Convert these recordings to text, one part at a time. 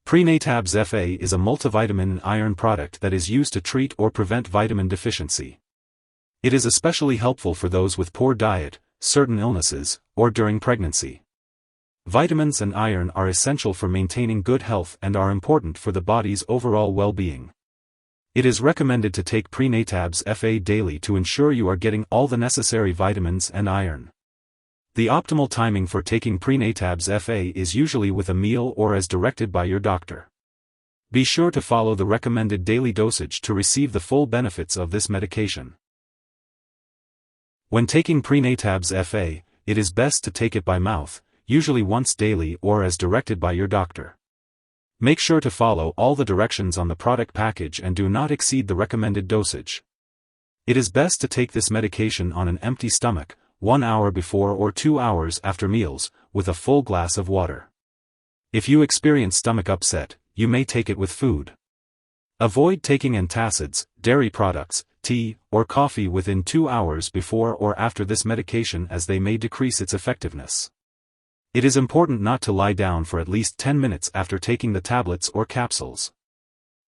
Prenatabs Fa is a multivitamin and iron product that is used to treat or prevent vitamin deficiency. It is especially helpful for those with poor diet, certain illnesses, or during pregnancy. Vitamins and iron are essential for maintaining good health and are important for the body's overall well-being. It is recommended to take Prenatabs Fa daily to ensure you are getting all the necessary vitamins and iron. The optimal timing for taking Prenatabs Fa is usually with a meal or as directed by your doctor. Be sure to follow the recommended daily dosage to receive the full benefits of this medication. When taking Prenatabs Fa, it is best to take it by mouth, usually once daily or as directed by your doctor. Make sure to follow all the directions on the product package and do not exceed the recommended dosage. It is best to take this medication on an empty stomach, 1 hour before or 2 hours after meals, with a full glass of water. If you experience stomach upset, you may take it with food. Avoid taking antacids, dairy products, tea, or coffee within 2 hours before or after this medication as they may decrease its effectiveness. It is important not to lie down for at least 10 minutes after taking the tablets or capsules.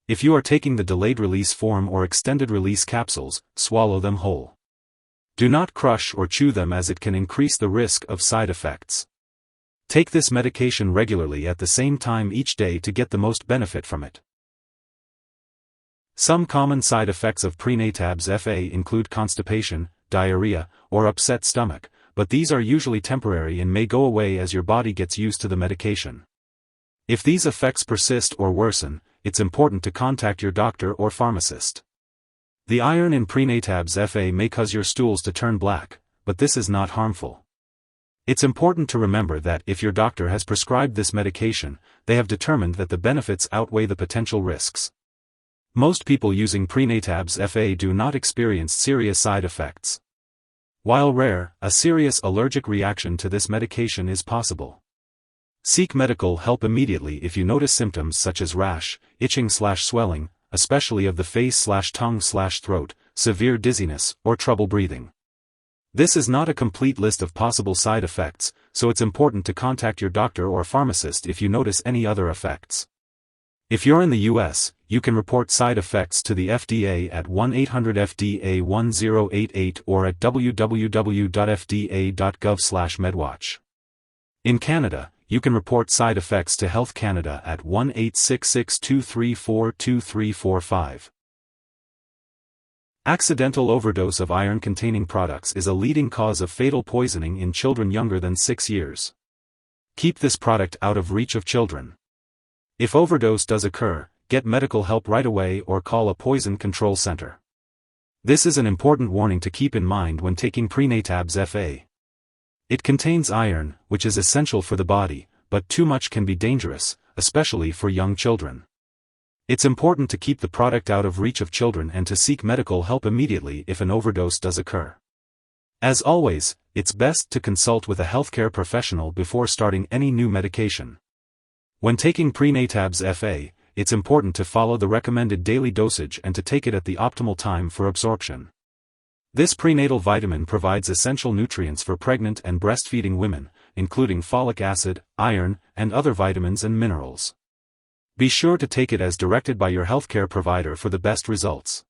If you are taking the delayed release form or extended release capsules, swallow them whole. Do not crush or chew them as it can increase the risk of side effects. Take this medication regularly at the same time each day to get the most benefit from it. Some common side effects of Prenatabs Fa include constipation, diarrhea, or upset stomach, but these are usually temporary and may go away as your body gets used to the medication. If these effects persist or worsen, it's important to contact your doctor or pharmacist. The iron in Prenatabs Fa may cause your stools to turn black, but this is not harmful. It's important to remember that if your doctor has prescribed this medication, they have determined that the benefits outweigh the potential risks. Most people using Prenatabs Fa do not experience serious side effects. While rare, a serious allergic reaction to this medication is possible. Seek medical help immediately if you notice symptoms such as rash, itching/swelling, especially of the face/tongue/throat, severe dizziness, or trouble breathing. This is not a complete list of possible side effects, so it's important to contact your doctor or pharmacist if you notice any other effects. If you're in the US, you can report side effects to the FDA at 1-800-FDA-1088 or at www.fda.gov/medwatch. In Canada, you can report side effects to Health Canada at 1-866-234-2345. Accidental overdose of iron-containing products is a leading cause of fatal poisoning in children younger than 6 years. Keep this product out of reach of children. If overdose does occur, get medical help right away or call a poison control center. This is an important warning to keep in mind when taking Prenatabs Fa. It contains iron, which is essential for the body, but too much can be dangerous, especially for young children. It's important to keep the product out of reach of children and to seek medical help immediately if an overdose does occur. As always, it's best to consult with a healthcare professional before starting any new medication. When taking Prenatabs Fa, it's important to follow the recommended daily dosage and to take it at the optimal time for absorption. This prenatal vitamin provides essential nutrients for pregnant and breastfeeding women, including folic acid, iron, and other vitamins and minerals. Be sure to take it as directed by your healthcare provider for the best results.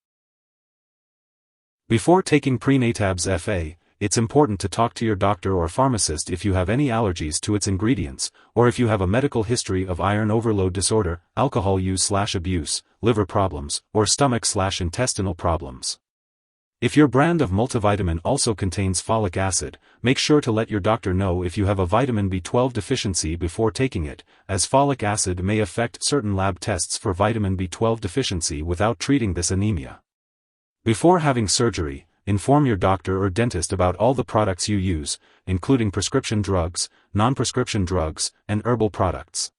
Before taking Prenatabs Fa, it's important to talk to your doctor or pharmacist if you have any allergies to its ingredients, or if you have a medical history of iron overload disorder, alcohol use/abuse, liver problems, or stomach/intestinal problems. If your brand of multivitamin also contains folic acid, make sure to let your doctor know if you have a vitamin B12 deficiency before taking it, as folic acid may affect certain lab tests for vitamin B12 deficiency without treating this anemia. Before having surgery, inform your doctor or dentist about all the products you use, including prescription drugs, non-prescription drugs, and herbal products.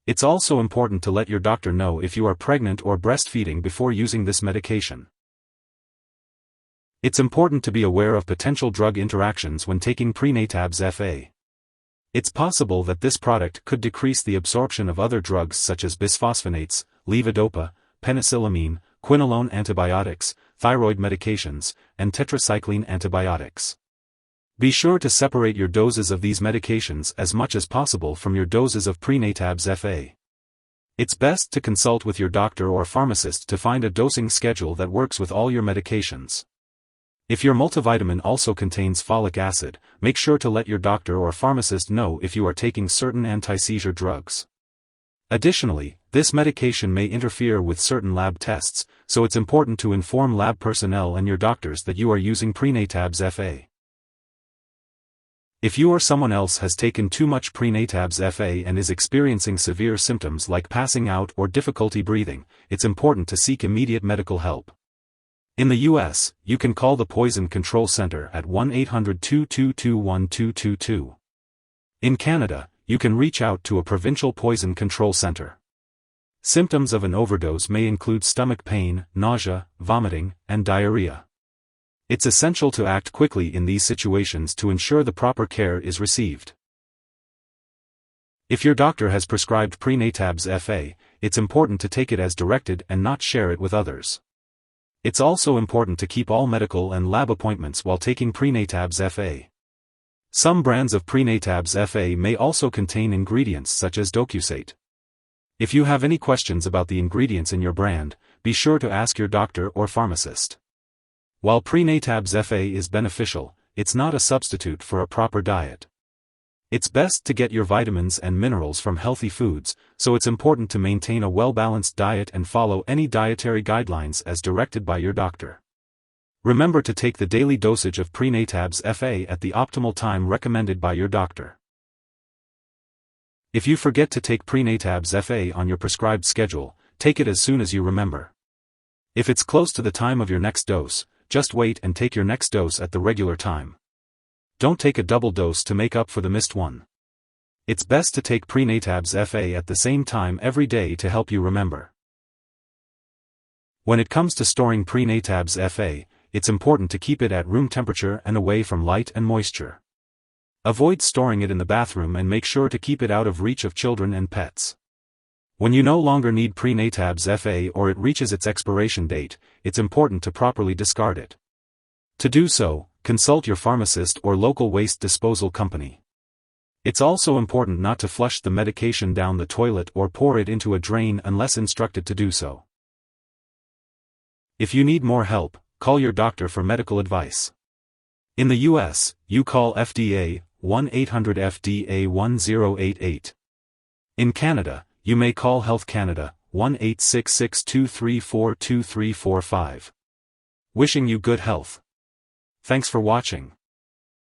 It's also important to let your doctor know if you are pregnant or breastfeeding before using this medication. It's important to be aware of potential drug interactions when taking Prenatabs Fa. It's possible that this product could decrease the absorption of other drugs such as bisphosphonates, levodopa, penicillamine, quinolone antibiotics, thyroid medications, and tetracycline antibiotics. Be sure to separate your doses of these medications as much as possible from your doses of Prenatabs Fa. It's best to consult with your doctor or pharmacist to find a dosing schedule that works with all your medications. If your multivitamin also contains folic acid, make sure to let your doctor or pharmacist know if you are taking certain anti-seizure drugs. Additionally, this medication may interfere with certain lab tests, so it's important to inform lab personnel and your doctors that you are using Prenatabs Fa. If you or someone else has taken too much Prenatabs Fa and is experiencing severe symptoms like passing out or difficulty breathing, it's important to seek immediate medical help. In the US, you can call the Poison Control Center at 1-800-222-1222. In Canada, you can reach out to a provincial poison control center. Symptoms of an overdose may include stomach pain, nausea, vomiting, and diarrhea. It's essential to act quickly in these situations to ensure the proper care is received. If your doctor has prescribed Prenatabs Fa, it's important to take it as directed and not share it with others. It's also important to keep all medical and lab appointments while taking Prenatabs Fa. Some brands of Prenatabs Fa may also contain ingredients such as docusate. If you have any questions about the ingredients in your brand, be sure to ask your doctor or pharmacist. While Prenatabs Fa is beneficial, it's not a substitute for a proper diet. It's best to get your vitamins and minerals from healthy foods, so it's important to maintain a well-balanced diet and follow any dietary guidelines as directed by your doctor. Remember to take the daily dosage of Prenatabs Fa at the optimal time recommended by your doctor. If you forget to take Prenatabs Fa on your prescribed schedule, take it as soon as you remember. If it's close to the time of your next dose, just wait and take your next dose at the regular time. Don't take a double dose to make up for the missed one. It's best to take Prenatabs Fa at the same time every day to help you remember. When it comes to storing Prenatabs Fa, it's important to keep it at room temperature and away from light and moisture. Avoid storing it in the bathroom and make sure to keep it out of reach of children and pets. When you no longer need Prenatabs Fa or it reaches its expiration date, it's important to properly discard it. To do so, consult your pharmacist or local waste disposal company. It's also important not to flush the medication down the toilet or pour it into a drain unless instructed to do so. If you need more help, call your doctor for medical advice. In the US, you call FDA 1-800-FDA-1088. In Canada, you may call Health Canada 1-866-234-2345. Wishing you good health. Thanks for watching.